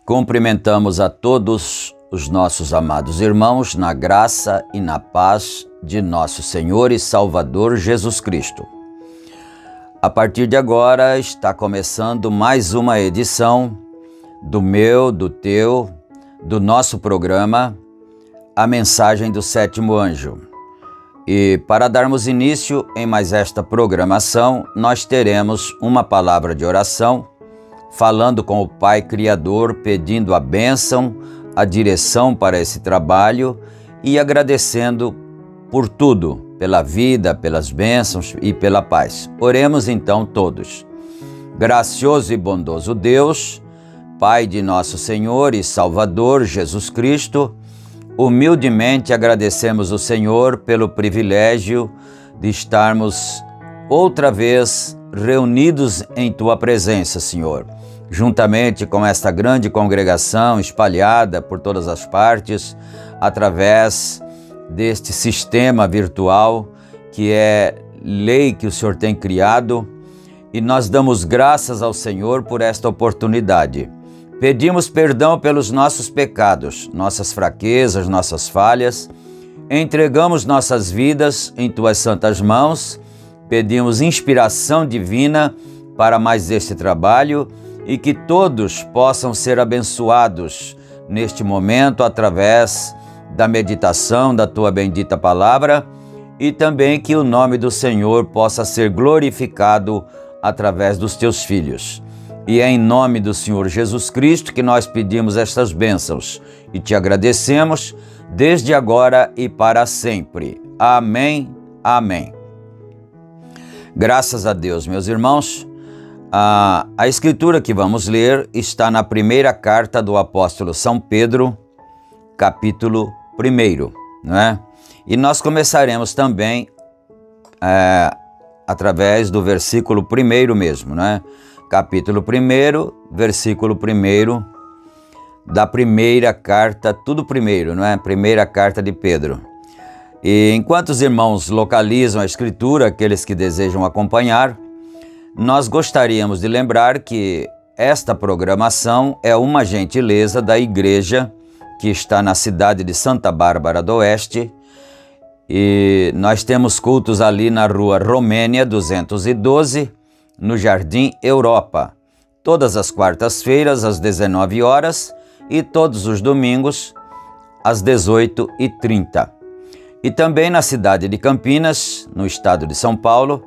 Cumprimentamos a todos os nossos amados irmãos na graça e na paz de nosso Senhor e Salvador Jesus Cristo. A partir de agora está começando mais uma edição do meu, do teu, do nosso programa, A Mensagem do Sétimo Anjo. E para darmos início em mais esta programação, nós teremos uma palavra de oração, falando com o Pai Criador, pedindo a bênção, a direção para esse trabalho e agradecendo por tudo, pela vida, pelas bênçãos e pela paz. Oremos então todos. Gracioso e bondoso Deus, Pai de nosso Senhor e Salvador Jesus Cristo, humildemente agradecemos o Senhor pelo privilégio de estarmos outra vez reunidos em Tua presença, Senhor, juntamente com esta grande congregação espalhada por todas as partes, através deste sistema virtual que é lei que o Senhor tem criado, e nós damos graças ao Senhor por esta oportunidade. Pedimos perdão pelos nossos pecados, nossas fraquezas, nossas falhas, entregamos nossas vidas em Tuas santas mãos, pedimos inspiração divina para mais este trabalho e que todos possam ser abençoados neste momento através da meditação da Tua bendita palavra e também que o nome do Senhor possa ser glorificado através dos Teus filhos. E é em nome do Senhor Jesus Cristo que nós pedimos estas bênçãos e te agradecemos desde agora e para sempre. Amém, amém. Graças a Deus, meus irmãos. A escritura que vamos ler está na primeira carta do apóstolo São Pedro, capítulo 1, não é? E nós começaremos também através do versículo 1 mesmo, né? Capítulo 1, versículo 1 da primeira carta, tudo primeiro, não é? Primeira carta de Pedro. E enquanto os irmãos localizam a escritura, aqueles que desejam acompanhar, nós gostaríamos de lembrar que esta programação é uma gentileza da igreja que está na cidade de Santa Bárbara do Oeste, e nós temos cultos ali na rua Romênia 212, no Jardim Europa, todas as quartas-feiras às 19 horas e todos os domingos às 18h30. E também na cidade de Campinas, no estado de São Paulo,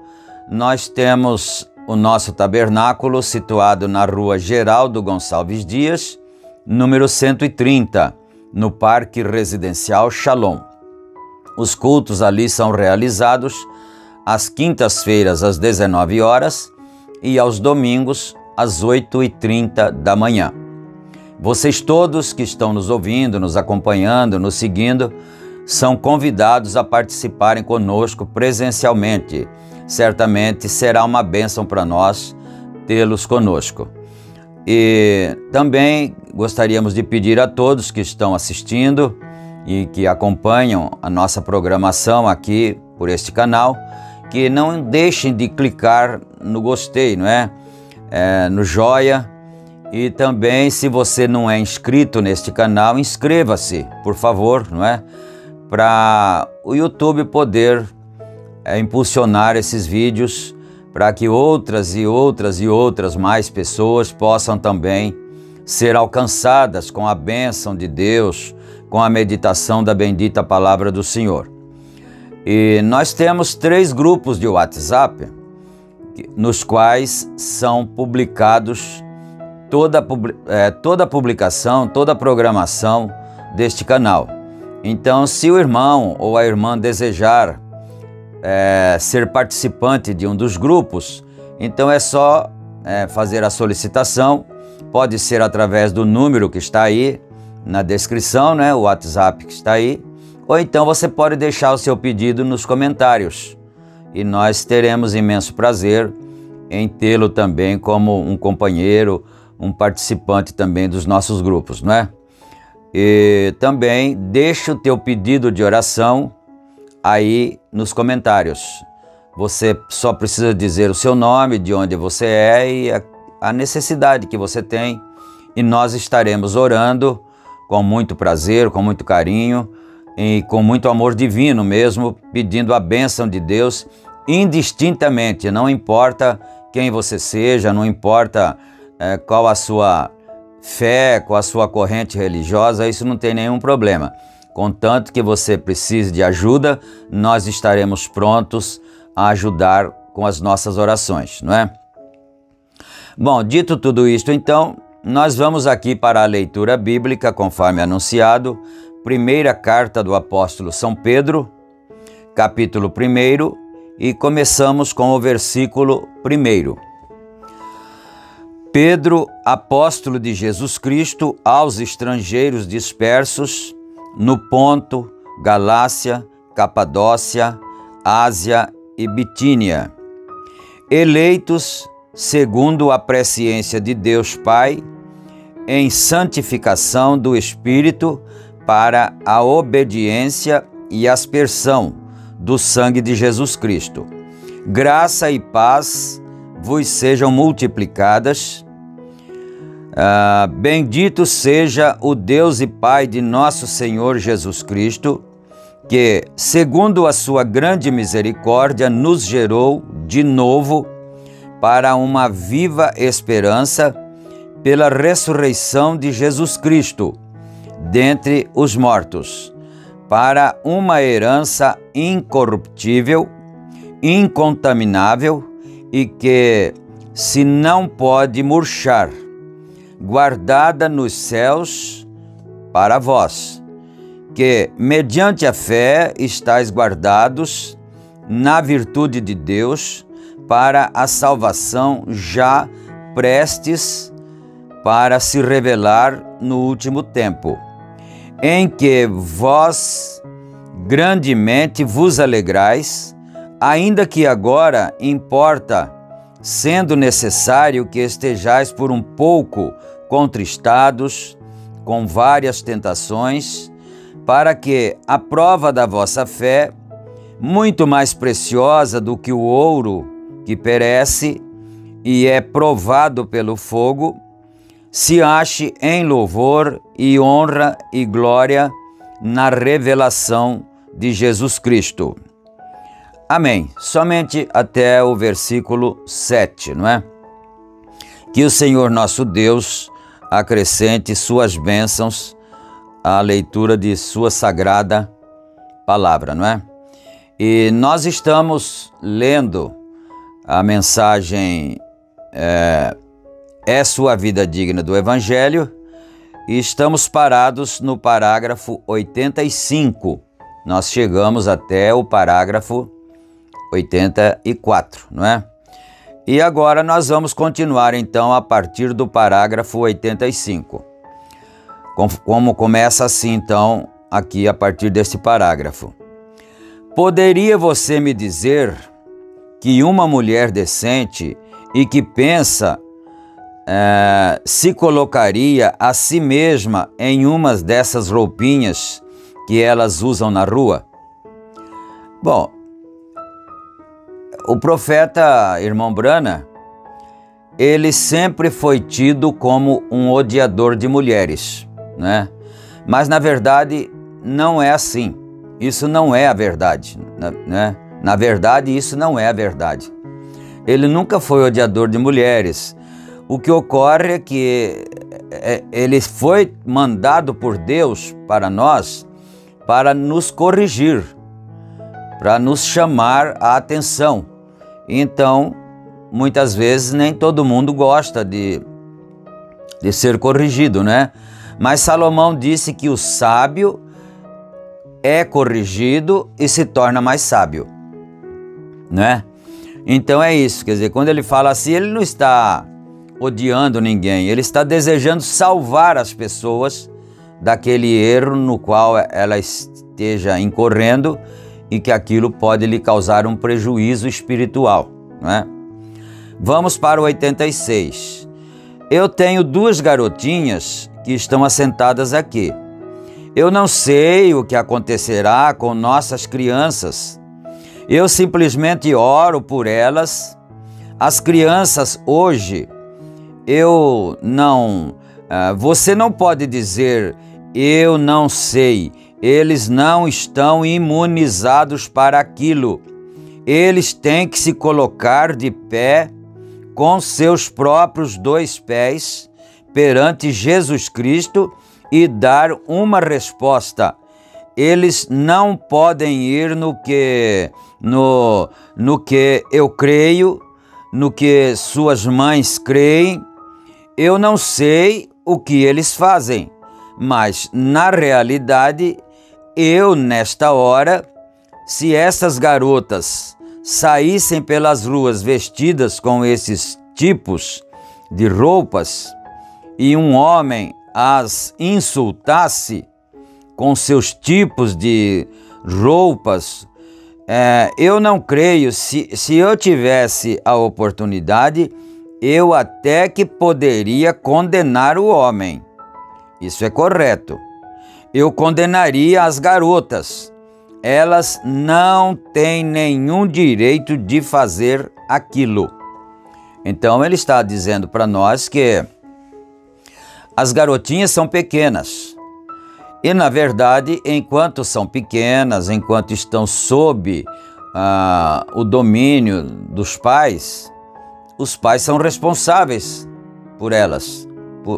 nós temos o nosso tabernáculo situado na rua Geraldo Gonçalves Dias, número 130, no Parque Residencial Shalom. Os cultos ali são realizados às quintas-feiras às 19 horas e aos domingos às 8h30 da manhã. Vocês todos que estão nos ouvindo, nos acompanhando, nos seguindo, são convidados a participarem conosco presencialmente. Certamente será uma bênção para nós tê-los conosco. E também gostaríamos de pedir a todos que estão assistindo e que acompanham a nossa programação aqui por este canal, que não deixem de clicar no gostei, não é? No joia. E também, se você não é inscrito neste canal, inscreva-se, por favor, não é? Para o YouTube poder impulsionar esses vídeos, para que outras mais pessoas possam também ser alcançadas com a bênção de Deus, com a meditação da bendita palavra do Senhor. E nós temos 3 grupos de WhatsApp, nos quais são publicados toda a publicação, toda a programação deste canal. Então, se o irmão ou a irmã desejar ser participante de um dos grupos, então é só fazer a solicitação. Pode ser através do número que está aí na descrição, né? O WhatsApp que está aí, ou então você pode deixar o seu pedido nos comentários e nós teremos imenso prazer em tê-lo também como um companheiro, um participante também dos nossos grupos, não é? E também deixa o teu pedido de oração aí nos comentários. Você só precisa dizer o seu nome, de onde você é e a necessidade que você tem, e nós estaremos orando com muito prazer, com muito carinho e com muito amor divino mesmo, pedindo a bênção de Deus indistintamente, não importa quem você seja, não importa qual a sua fé, qual a sua corrente religiosa, isso não tem nenhum problema. Contanto que você precise de ajuda, nós estaremos prontos a ajudar com as nossas orações, não é? Bom, dito tudo isto, então, nós vamos aqui para a leitura bíblica, conforme anunciado, primeira carta do apóstolo São Pedro, capítulo 1, e começamos com o versículo 1. Pedro, apóstolo de Jesus Cristo, aos estrangeiros dispersos no Ponto, Galácia, Capadócia, Ásia e Bitínia, eleitos segundo a presciência de Deus Pai, em santificação do Espírito para a obediência e aspersão do sangue de Jesus Cristo. Graça e paz vos sejam multiplicadas. Bendito seja o Deus e Pai de nosso Senhor Jesus Cristo, que, segundo a sua grande misericórdia, nos gerou de novo para uma viva esperança pela ressurreição de Jesus Cristo dentre os mortos, para uma herança incorruptível, incontaminável e que se não pode murchar, guardada nos céus para vós, que, mediante a fé, estáis guardados na virtude de Deus para a salvação já prestes para se revelar no último tempo, em que vós grandemente vos alegrais, ainda que agora importa, sendo necessário que estejais por um pouco contristados, com várias tentações, para que a prova da vossa fé, muito mais preciosa do que o ouro que perece e é provado pelo fogo, se ache em louvor e honra e glória na revelação de Jesus Cristo. Amém. Somente até o versículo 7, não é? Que o Senhor nosso Deus acrescente suas bênçãos à leitura de sua sagrada palavra, não é? E nós estamos lendo a mensagem É Sua Vida Digna do Evangelho e estamos parados no parágrafo 85. Nós chegamos até o parágrafo 84, não é? E agora nós vamos continuar então a partir do parágrafo 85. Como começa assim então aqui a partir desse parágrafo. Poderia você me dizer que uma mulher decente e que pensa se colocaria a si mesma em uma dessas roupinhas que elas usam na rua? Bom, o profeta irmão Brana, ele sempre foi tido como um odiador de mulheres, né? Mas na verdade não é assim. Isso não é a verdade, né? Na verdade, isso não é a verdade. Ele nunca foi odiador de mulheres. O que ocorre é que ele foi mandado por Deus para nós para nos corrigir, para nos chamar a atenção. Então, muitas vezes nem todo mundo gosta de ser corrigido, né? Mas Salomão disse que o sábio é corrigido e se torna mais sábio, né? Então é isso, quer dizer, quando ele fala assim, ele não está odiando ninguém, ele está desejando salvar as pessoas daquele erro no qual ela esteja incorrendo e que aquilo pode lhe causar um prejuízo espiritual, né? Vamos para o 86. Eu tenho duas garotinhas que estão assentadas aqui. Eu não sei o que acontecerá com nossas crianças. Eu simplesmente oro por elas. As crianças hoje, você não pode dizer, eu não sei. Eles não estão imunizados para aquilo. Eles têm que se colocar de pé com seus próprios dois pés perante Jesus Cristo e dar uma resposta. Eles não podem ir no que eu creio, no que suas mães creem. Eu não sei o que eles fazem, mas na realidade, eu nesta hora, se essas garotas saíssem pelas ruas vestidas com esses tipos de roupas e um homem as insultasse com seus tipos de roupas, eu não creio, se eu tivesse a oportunidade, eu até que poderia condenar o homem. Isso é correto. Eu condenaria as garotas. Elas não têm nenhum direito de fazer aquilo. Então ele está dizendo para nós que as garotinhas são pequenas. E na verdade, enquanto são pequenas, enquanto estão sob o domínio dos pais, os pais são responsáveis por elas.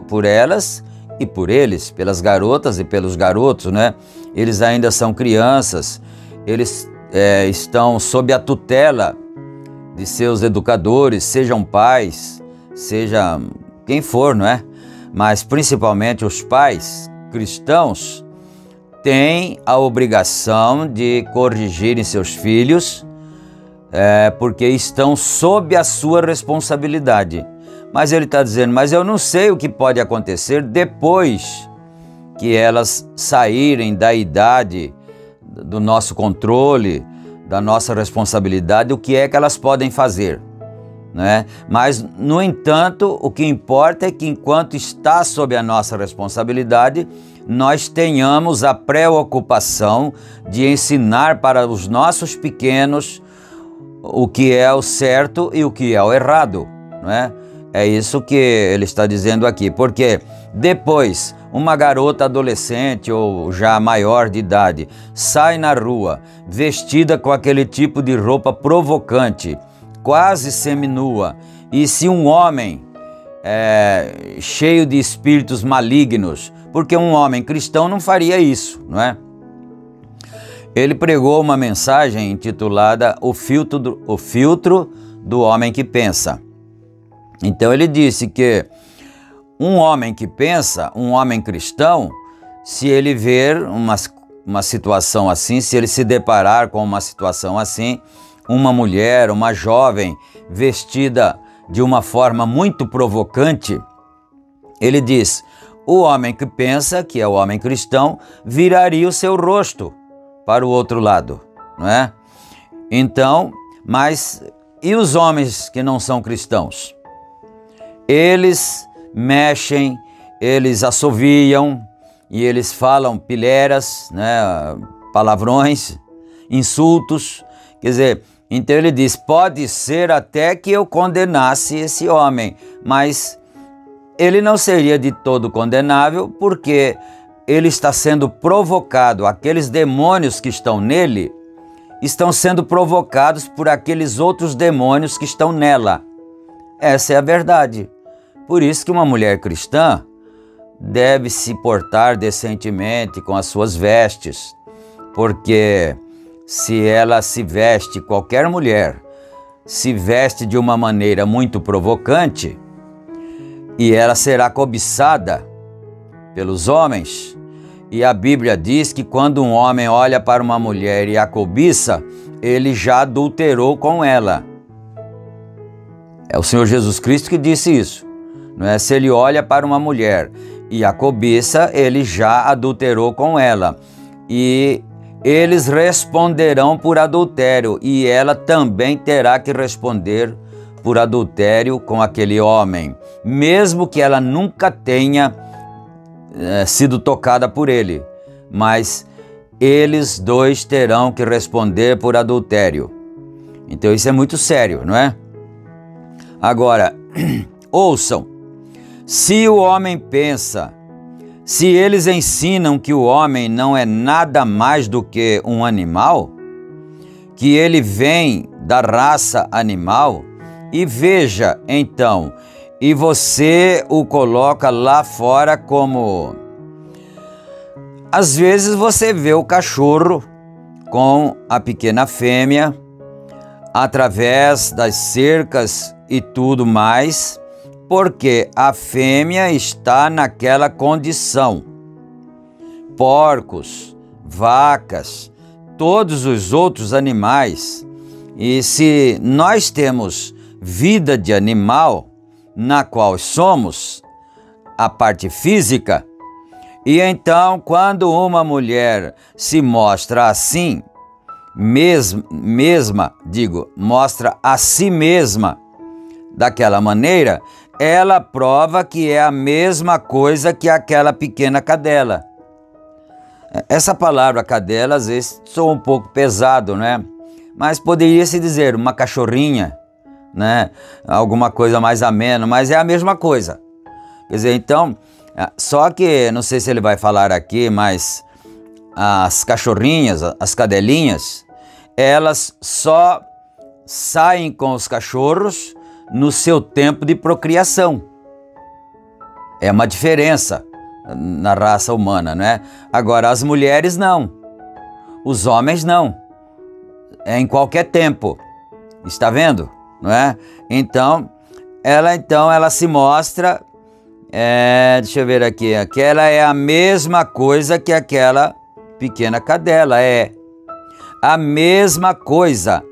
Por elas e por eles, pelas garotas e pelos garotos, né? Eles ainda são crianças, eles estão sob a tutela de seus educadores, sejam pais, seja quem for, não é? Mas principalmente os pais cristãos têm a obrigação de corrigirem seus filhos, porque estão sob a sua responsabilidade. Mas ele está dizendo, mas eu não sei o que pode acontecer depois que elas saírem da idade do nosso controle, da nossa responsabilidade, o que é que elas podem fazer, né? Mas, no entanto, o que importa é que enquanto está sob a nossa responsabilidade, nós tenhamos a preocupação de ensinar para os nossos pequenos o que é o certo e o que é o errado, não é? É isso que ele está dizendo aqui, porque depois uma garota adolescente ou já maior de idade sai na rua vestida com aquele tipo de roupa provocante, quase seminua, e se um homem cheio de espíritos malignos, porque um homem cristão não faria isso, não é? Ele pregou uma mensagem intitulada O Filtro do Homem que Pensa. Então ele disse que um homem que pensa, um homem cristão, se ele ver uma situação assim, se ele se deparar com uma situação assim, uma mulher, uma jovem vestida de uma forma muito provocante, ele diz, o homem que pensa, que é o homem cristão, viraria o seu rosto para o outro lado, não é? Então, mas e os homens que não são cristãos? Eles mexem, eles assoviam e eles falam pileras, né, palavrões, insultos. Quer dizer, então ele diz, pode ser até que eu condenasse esse homem, mas ele não seria de todo condenável porque ele está sendo provocado, aqueles demônios que estão nele estão sendo provocados por aqueles outros demônios que estão nela. Essa é a verdade. Por isso que uma mulher cristã deve se portar decentemente com as suas vestes, porque se ela se veste, qualquer mulher, se veste de uma maneira muito provocante, e ela será cobiçada pelos homens, e a Bíblia diz que quando um homem olha para uma mulher e a cobiça, ele já adulterou com ela. É o Senhor Jesus Cristo que disse isso. Não é? Se ele olha para uma mulher e a cobiça, ele já adulterou com ela. E eles responderão por adultério, e ela também terá que responder por adultério com aquele homem, mesmo que ela nunca tenha sido tocada por ele. Mas eles dois terão que responder por adultério. Então isso é muito sério, não é? Agora, ouçam. Se o homem pensa, se eles ensinam que o homem não é nada mais do que um animal, que ele vem da raça animal, e veja então, e você o coloca lá fora como... Às vezes você vê o cachorro com a pequena fêmea, através das cercas e tudo mais, porque a fêmea está naquela condição. Porcos, vacas, todos os outros animais. E se nós temos vida de animal, na qual somos a parte física, e então quando uma mulher se mostra assim, mostra a si mesma daquela maneira, ela prova que é a mesma coisa que aquela pequena cadela. Essa palavra cadela às vezes soa um pouco pesado, né? Mas poderia-se dizer uma cachorrinha, né? Alguma coisa mais amena, mas é a mesma coisa. Quer dizer, então, só que, não sei se ele vai falar aqui, mas as cachorrinhas, as cadelinhas, elas só saem com os cachorros no seu tempo de procriação. É uma diferença na raça humana, né? Agora, as mulheres não. Os homens não. É em qualquer tempo. Está vendo? não é? Então ela se mostra, deixa eu ver aqui, aquela é a mesma coisa que aquela pequena cadela, é a mesma coisa,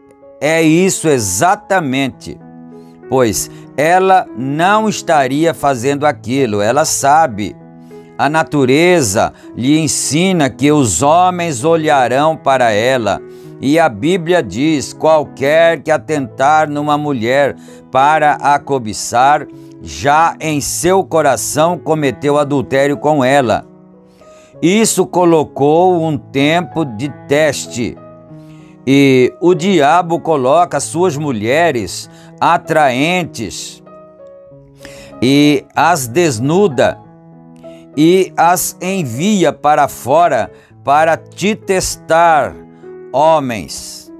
é isso exatamente, pois ela não estaria fazendo aquilo, ela sabe. A natureza lhe ensina que os homens olharão para ela, e a Bíblia diz: qualquer que atentar numa mulher para a cobiçar, já em seu coração cometeu adultério com ela. Isso colocou um tempo de teste, e o diabo coloca suas mulheres atraentes e as desnuda e as envia para fora para te testar, homens.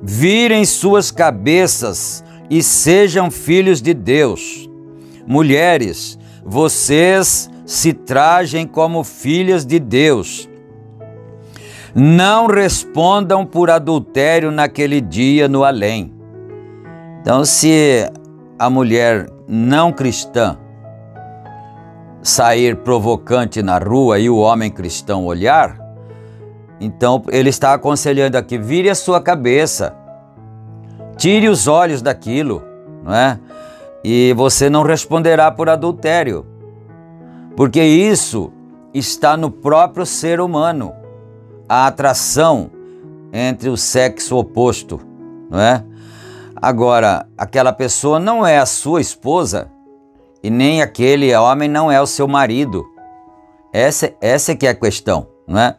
Virem suas cabeças e sejam filhos de Deus. Mulheres, vocês se trajem como filhas de Deus. Não respondam por adultério naquele dia no além. Então, se a mulher não cristã sair provocante na rua e o homem cristão olhar, então ele está aconselhando aqui: vire a sua cabeça, tire os olhos daquilo, não é? E você não responderá por adultério, porque isso está no próprio ser humano, a atração entre o sexo oposto, não é? Agora, aquela pessoa não é a sua esposa, e nem aquele homem não é o seu marido. Essa que é a questão, não é?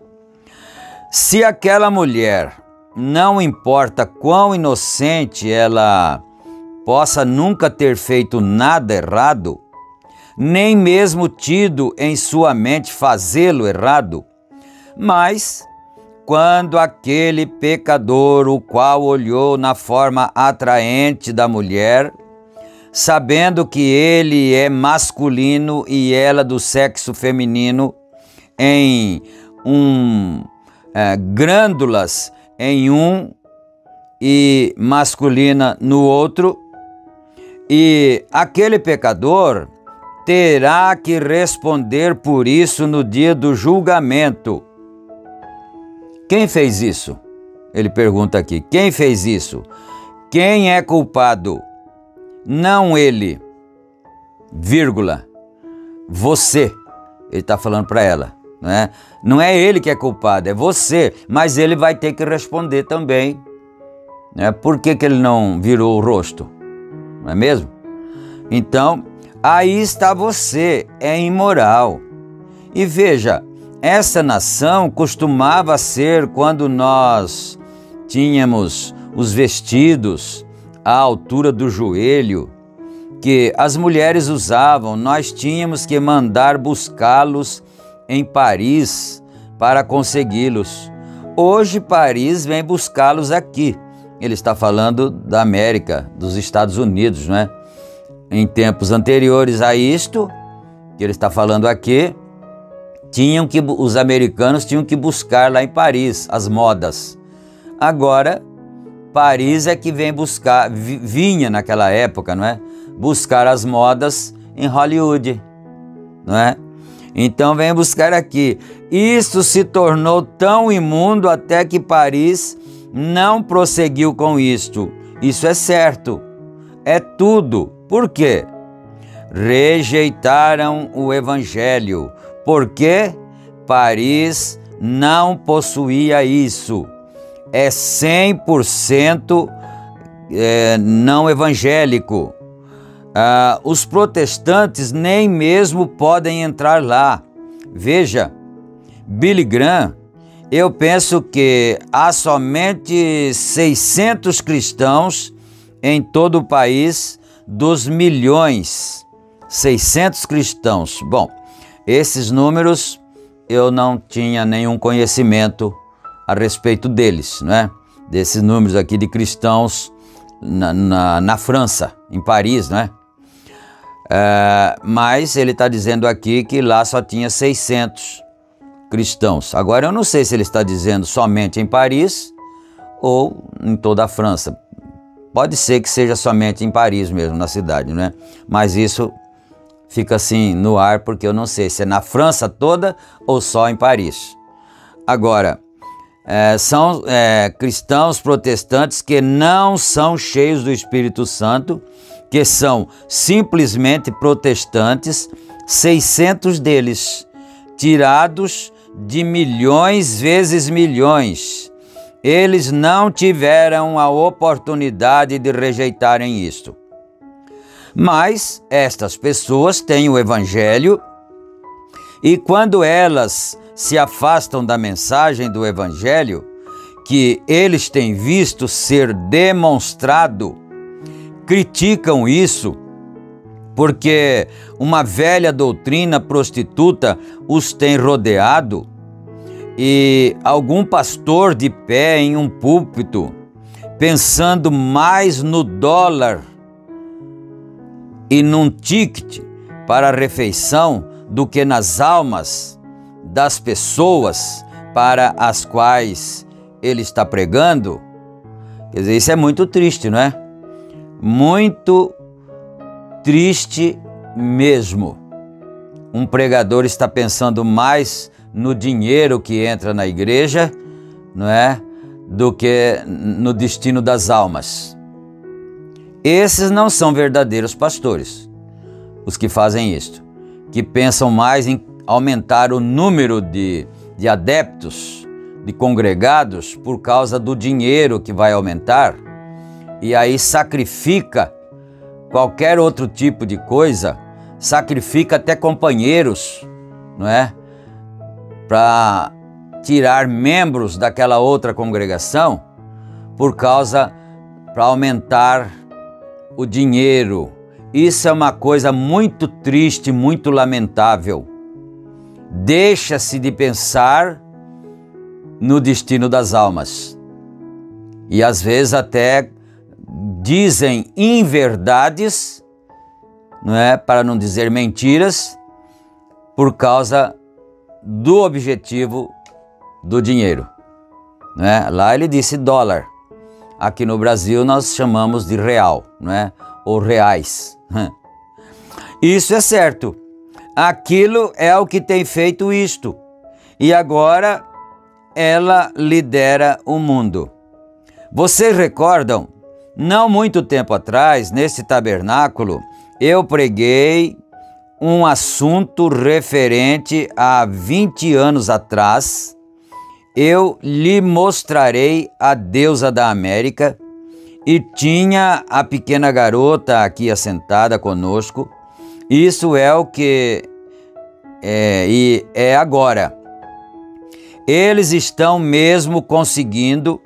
Se aquela mulher, não importa quão inocente ela possa nunca ter feito nada errado, nem mesmo tido em sua mente fazê-lo errado, mas quando aquele pecador, o qual olhou na forma atraente da mulher, sabendo que ele é masculino e ela do sexo feminino, em glândulas em um e masculina no outro, e aquele pecador terá que responder por isso no dia do julgamento. Quem fez isso? Ele pergunta aqui, quem fez isso? Quem é culpado? Não ele, vírgula, você. Ele está falando para ela, não é? Não é ele que é culpado, é você, mas ele vai ter que responder também, né? Por que ele não virou o rosto, não é mesmo? Então, aí está você, é imoral. E veja, essa nação costumava ser, quando nós tínhamos os vestidos à altura do joelho, que as mulheres usavam, nós tínhamos que mandar buscá-los em Paris para consegui-los. Hoje Paris vem buscá-los aqui. Ele está falando da América, dos Estados Unidos, não é? Em tempos anteriores a isto, que ele está falando aqui, os americanos tinham que buscar lá em Paris as modas. Agora, Paris é que vem buscar, vinha naquela época, não é? Buscar as modas em Hollywood, não é? Então vem buscar aqui. Isso se tornou tão imundo até que Paris não prosseguiu com isto. Isso é certo. É tudo. Por quê? Rejeitaram o evangelho, porque Paris não possuía isso. É 100% não evangélico. Os protestantes nem mesmo podem entrar lá. Veja, Billy Graham, eu penso que há somente 600 cristãos em todo o país dos milhões. 600 cristãos. Bom, esses números eu não tinha nenhum conhecimento a respeito deles, né? Desses números aqui de cristãos na França, em Paris, né? Mas ele está dizendo aqui que lá só tinha 600 cristãos. Agora eu não sei se ele está dizendo somente em Paris ou em toda a França. Pode ser que seja somente em Paris mesmo, na cidade, né? Mas isso fica assim no ar, porque eu não sei se é na França toda ou só em Paris. Agora, são cristãos protestantes que não são cheios do Espírito Santo, que são simplesmente protestantes, 600 deles, tirados de milhões vezes milhões. Eles não tiveram a oportunidade de rejeitarem isto. Mas estas pessoas têm o Evangelho e quando elas se afastam da mensagem do Evangelho, que eles têm visto ser demonstrado, criticam isso, porque uma velha doutrina prostituta os tem rodeado e algum pastor de pé em um púlpito, pensando mais no dólar e num ticket para a refeição do que nas almas das pessoas para as quais ele está pregando. Quer dizer, isso é muito triste, não é? Muito triste mesmo. Um pregador está pensando mais no dinheiro que entra na igreja, não é? Do que no destino das almas. Esses não são verdadeiros pastores, os que fazem isto, que pensam mais em aumentar o número de adeptos, de congregados, por causa do dinheiro que vai aumentar, e aí sacrifica qualquer outro tipo de coisa, sacrifica até companheiros, não é? Para tirar membros daquela outra congregação, para aumentar o dinheiro. Isso é uma coisa muito triste, muito lamentável. Deixa-se de pensar no destino das almas. E às vezes até dizem inverdades, não é? Para não dizer mentiras, por causa do objetivo do dinheiro, não é? Lá ele disse dólar. Aqui no Brasil nós chamamos de real, não é? Ou reais. Isso é certo. Aquilo é o que tem feito isto. E agora ela lidera o mundo. Vocês recordam? Não muito tempo atrás, nesse tabernáculo, eu preguei um assunto referente a 20 anos atrás. Eu lhe mostrarei a deusa da América, e tinha a pequena garota aqui assentada conosco. Isso é o que é agora. Eles estão mesmo conseguindo,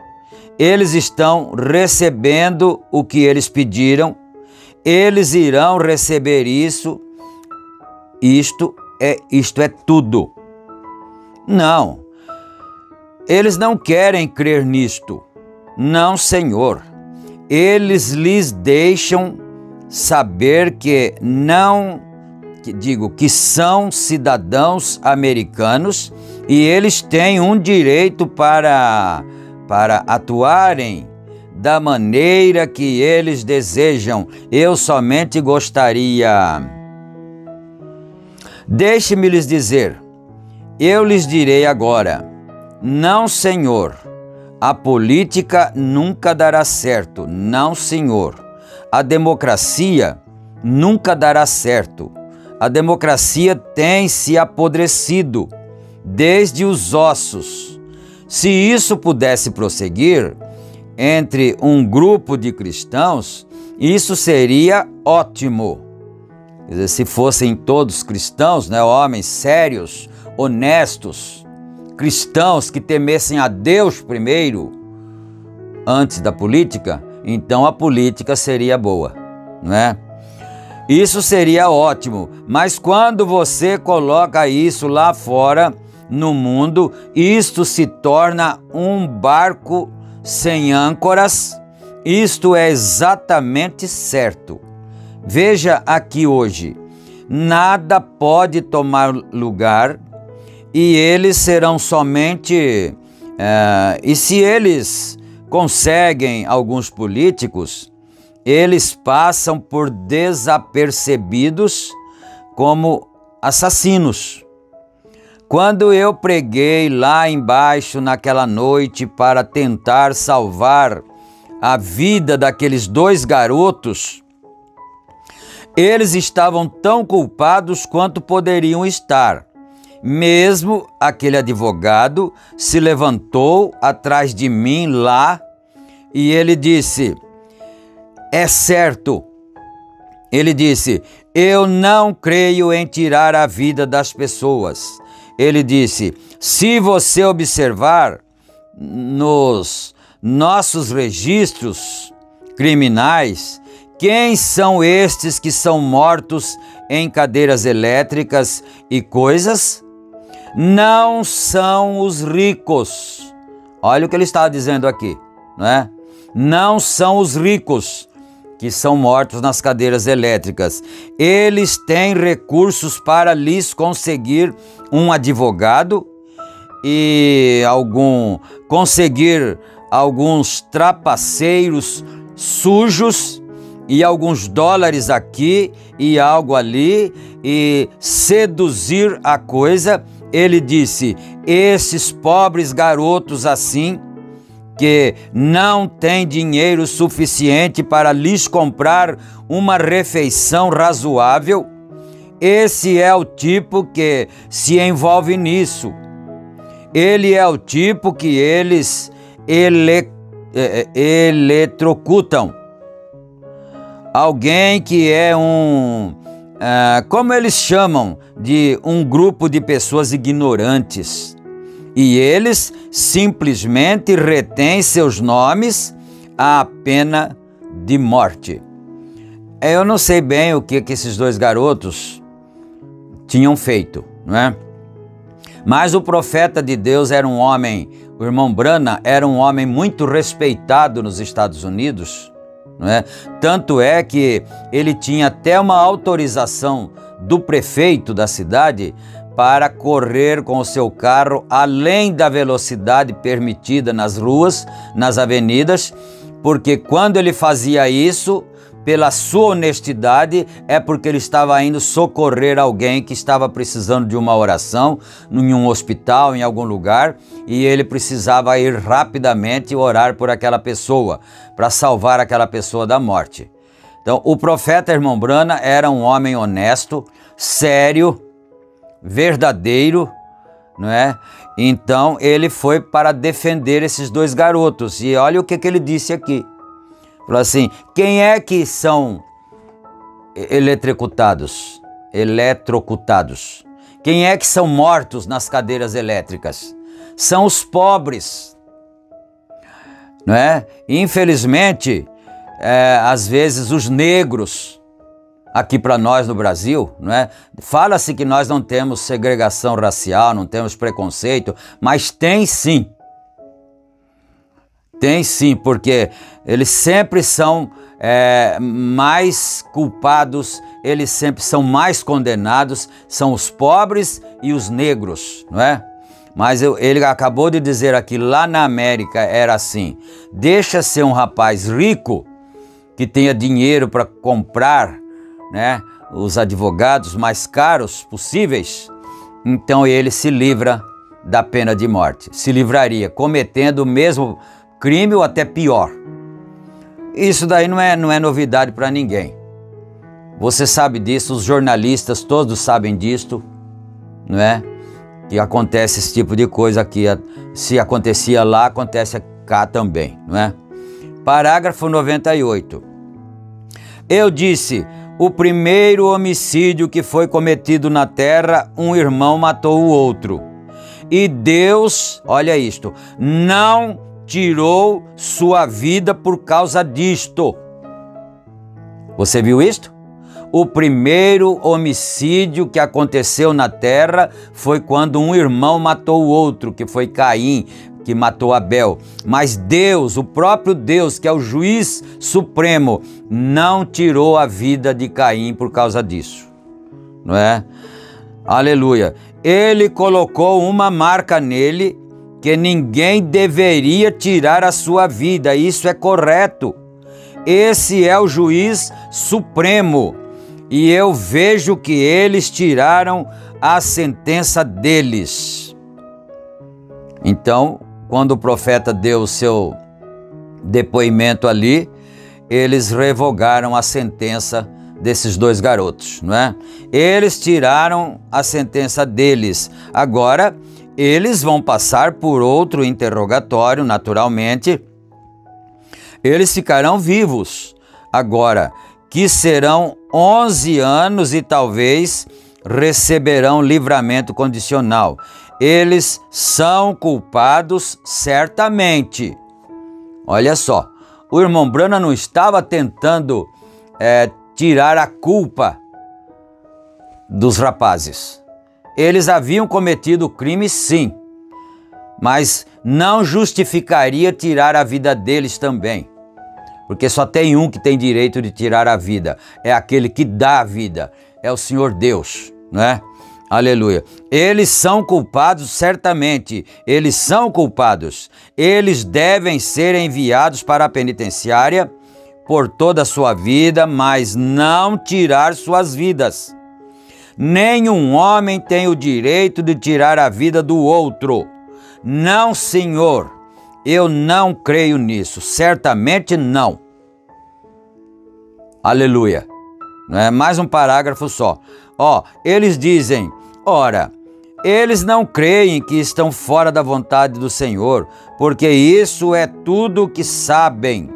eles estão recebendo o que eles pediram, eles irão receber isso. Isto é tudo. Não. Eles não querem crer nisto. Não, Senhor. Eles lhes deixam saber que que são cidadãos americanos e eles têm um direito para atuarem da maneira que eles desejam. Eu somente gostaria. Deixe-me lhes dizer, eu lhes direi agora, não, Senhor, a política nunca dará certo, não, Senhor. A democracia nunca dará certo. A democracia tem se apodrecido desde os ossos. Se isso pudesse prosseguir entre um grupo de cristãos, isso seria ótimo. Quer dizer, se fossem todos cristãos, né, homens sérios, honestos, cristãos que temessem a Deus primeiro, antes da política, então a política seria boa, não é? Isso seria ótimo, mas quando você coloca isso lá fora, no mundo, isto se torna um barco sem âncoras. Isto é exatamente certo. Veja aqui hoje, nada pode tomar lugar e eles serão somente... e se eles conseguem, alguns políticos, eles passam por desapercebidos como assassinos. Quando eu preguei lá embaixo naquela noite para tentar salvar a vida daqueles 2 garotos, eles estavam tão culpados quanto poderiam estar. Mesmo aquele advogado se levantou atrás de mim lá e ele disse: é certo. Ele disse: eu não creio em tirar a vida das pessoas. Ele disse: se você observar nos nossos registros criminais, quem são estes que são mortos em cadeiras elétricas e coisas? Não são os ricos. Olha o que ele estava dizendo aqui, não é? Não são os ricos que são mortos nas cadeiras elétricas. Eles têm recursos para lhes conseguir um advogado e conseguir alguns trapaceiros sujos e alguns dólares aqui e algo ali e seduzir a coisa. Ele disse: esses pobres garotos assim, que não têm dinheiro suficiente para lhes comprar uma refeição razoável, esse é o tipo que se envolve nisso. Ele é o tipo que eles eletrocutam. Alguém que é como eles chamam, de um grupo de pessoas ignorantes. E eles simplesmente retêm seus nomes à pena de morte. Eu não sei bem o que esses 2 garotos tinham feito, não é? Mas o profeta de Deus era um homem, o irmão Branham era um homem muito respeitado nos Estados Unidos, não é? Tanto é que ele tinha até uma autorização do prefeito da cidade para correr com o seu carro além da velocidade permitida nas ruas, nas avenidas, porque quando ele fazia isso, pela sua honestidade, é porque ele estava indo socorrer alguém que estava precisando de uma oração em um hospital, em algum lugar, e ele precisava ir rapidamente orar por aquela pessoa, para salvar aquela pessoa da morte. Então, o profeta irmão Branham era um homem honesto, sério, verdadeiro, não é? Então ele foi para defender esses 2 garotos. E olha o que ele disse aqui. Falou assim: quem é que são eletrocutados? Quem é que são mortos nas cadeiras elétricas? São os pobres, não é? Infelizmente, às vezes os negros, aqui para nós no Brasil, não é? Fala-se que nós não temos segregação racial, não temos preconceito, mas tem sim. Tem sim, porque eles sempre são mais culpados, eles sempre são mais condenados, são os pobres e os negros, não é? Mas ele acabou de dizer aqui, lá na América era assim: deixa ser um rapaz rico, que tenha dinheiro para comprar, né, os advogados mais caros possíveis, então ele se livra da pena de morte, se livraria cometendo o mesmo crime ou até pior. Isso daí não é novidade para ninguém. Você sabe disso, os jornalistas todos sabem disto, não é? Que acontece esse tipo de coisa aqui, se acontecia lá, acontece cá também, não é? Parágrafo 98. Eu disse: o primeiro homicídio que foi cometido na terra, um irmão matou o outro. E Deus, olha isto, não tirou sua vida por causa disto. Você viu isto? O primeiro homicídio que aconteceu na terra foi quando um irmão matou o outro, que foi Caim, que matou Abel. Mas Deus, o próprio Deus, que é o juiz supremo, não tirou a vida de Caim por causa disso, não é? Aleluia. Ele colocou uma marca nele que ninguém deveria tirar a sua vida. Isso é correto. esse é o juiz supremo, e eu vejo que eles tiraram a sentença deles. Então, quando o profeta deu o seu depoimento ali, eles revogaram a sentença desses dois garotos, não é? Eles tiraram a sentença deles. Agora, eles vão passar por outro interrogatório, naturalmente. Eles ficarão vivos. Agora, que serão 11 anos e talvez receberão livramento condicional. Eles são culpados certamente. Olha só, o irmão Branham não estava tentando tirar a culpa dos rapazes. Eles haviam cometido o crime, sim, mas não justificaria tirar a vida deles também, porque só tem um que tem direito de tirar a vida, é aquele que dá a vida, é o Senhor Deus, não é? Aleluia. Eles são culpados, certamente, eles são culpados. Eles devem ser enviados para a penitenciária por toda a sua vida, mas não tirar suas vidas. Nenhum homem tem o direito de tirar a vida do outro. Não, Senhor, eu não creio nisso, certamente não. Aleluia. Não é? Mais um parágrafo só. Eles dizem, ora, eles não creem que estão fora da vontade do Senhor, porque isso é tudo o que sabem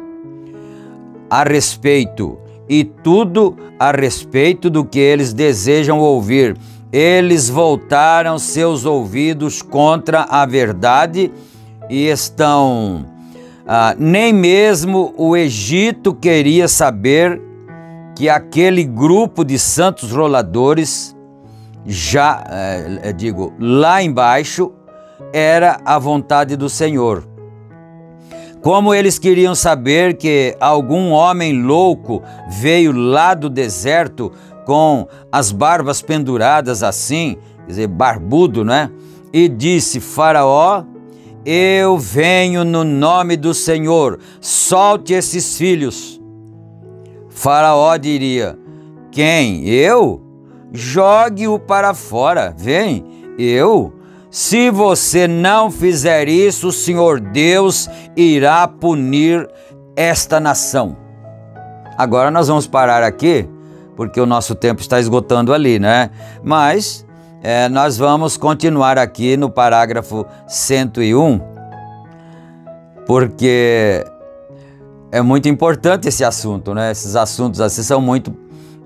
a respeito, e tudo a respeito do que eles desejam ouvir. Eles voltaram seus ouvidos contra a verdade e estão... nem mesmo o Egito queria saber que aquele grupo de santos roladores, lá embaixo, era a vontade do Senhor. Como eles queriam saber que algum homem louco veio lá do deserto com as barbas penduradas assim, quer dizer, barbudo, né? E disse, Faraó, eu venho no nome do Senhor, solte esses filhos. Faraó diria, quem? Eu? Jogue-o para fora, vem, eu? Se você não fizer isso, o Senhor Deus irá punir esta nação. Agora nós vamos parar aqui, porque o nosso tempo está esgotando ali, né? Mas nós vamos continuar aqui no parágrafo 101, porque é muito importante esse assunto, né? Esses assuntos assim são muito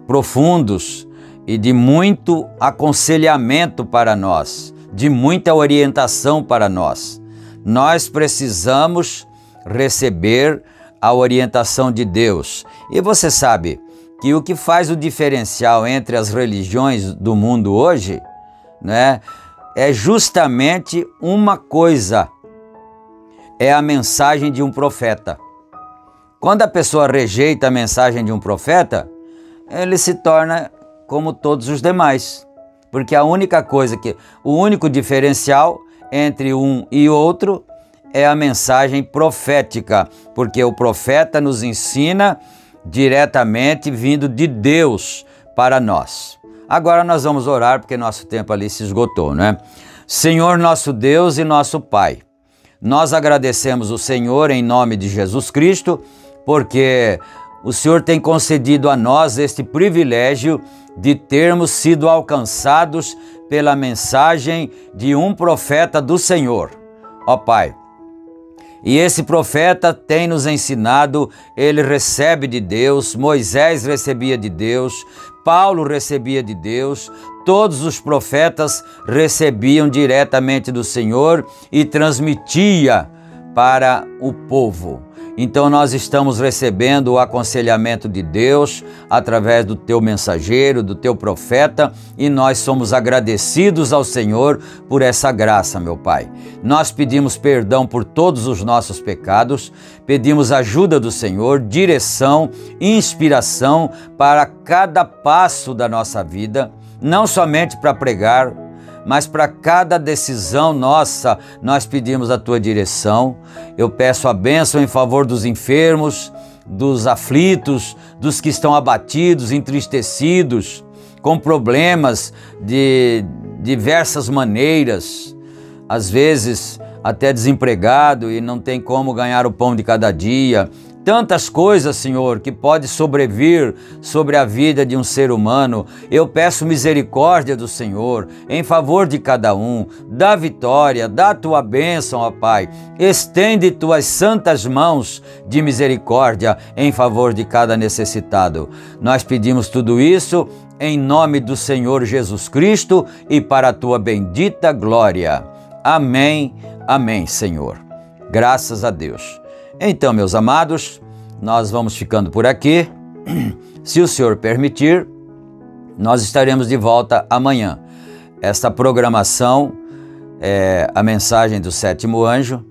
profundos e de muito aconselhamento para nós, de muita orientação para nós. Nós precisamos receber a orientação de Deus. E você sabe que o que faz o diferencial entre as religiões do mundo hoje, né, é justamente uma coisa, é a mensagem de um profeta. Quando a pessoa rejeita a mensagem de um profeta, ele se torna como todos os demais. Porque o único diferencial entre um e outro é a mensagem profética, porque o profeta nos ensina diretamente vindo de Deus para nós. Agora nós vamos orar, porque nosso tempo ali se esgotou, né? Senhor nosso Deus e nosso Pai, nós agradecemos o Senhor em nome de Jesus Cristo, porque o Senhor tem concedido a nós este privilégio de termos sido alcançados pela mensagem de um profeta do Senhor, ó Pai. E esse profeta tem nos ensinado, ele recebe de Deus, Moisés recebia de Deus, Paulo recebia de Deus, todos os profetas recebiam diretamente do Senhor e transmitia para o povo. Então nós estamos recebendo o aconselhamento de Deus através do teu mensageiro, do teu profeta, e nós somos agradecidos ao Senhor por essa graça, meu Pai. Nós pedimos perdão por todos os nossos pecados, pedimos ajuda do Senhor, direção, inspiração para cada passo da nossa vida, não somente para pregar, mas para cada decisão nossa, nós pedimos a tua direção. Eu peço a bênção em favor dos enfermos, dos aflitos, dos que estão abatidos, entristecidos, com problemas de diversas maneiras, às vezes até desempregado e não tem como ganhar o pão de cada dia. Tantas coisas, Senhor, que pode sobrevir sobre a vida de um ser humano. Eu peço misericórdia do Senhor em favor de cada um. Dá vitória, dá tua bênção, ó Pai. Estende tuas santas mãos de misericórdia em favor de cada necessitado. Nós pedimos tudo isso em nome do Senhor Jesus Cristo e para a tua bendita glória. Amém, amém, Senhor. Graças a Deus. Então, meus amados, nós vamos ficando por aqui. Se o Senhor permitir, nós estaremos de volta amanhã. Esta programação, a mensagem do sétimo anjo,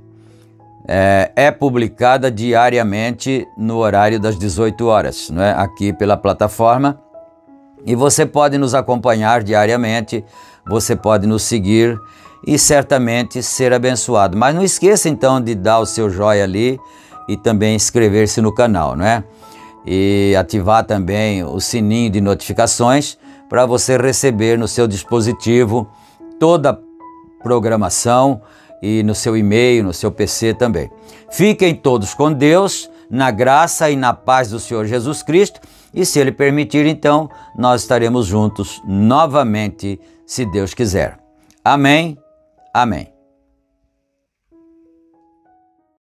é publicada diariamente no horário das 18 horas, não é? Aqui pela plataforma. E você pode nos acompanhar diariamente, você pode nos seguir e certamente ser abençoado. Mas não esqueça então de dar o seu joinha ali e também inscrever-se no canal, não é? E ativar também o sininho de notificações para você receber no seu dispositivo toda a programação e no seu e-mail, no seu PC também. Fiquem todos com Deus, na graça e na paz do Senhor Jesus Cristo, e se Ele permitir, então, nós estaremos juntos novamente, se Deus quiser. Amém. Amém.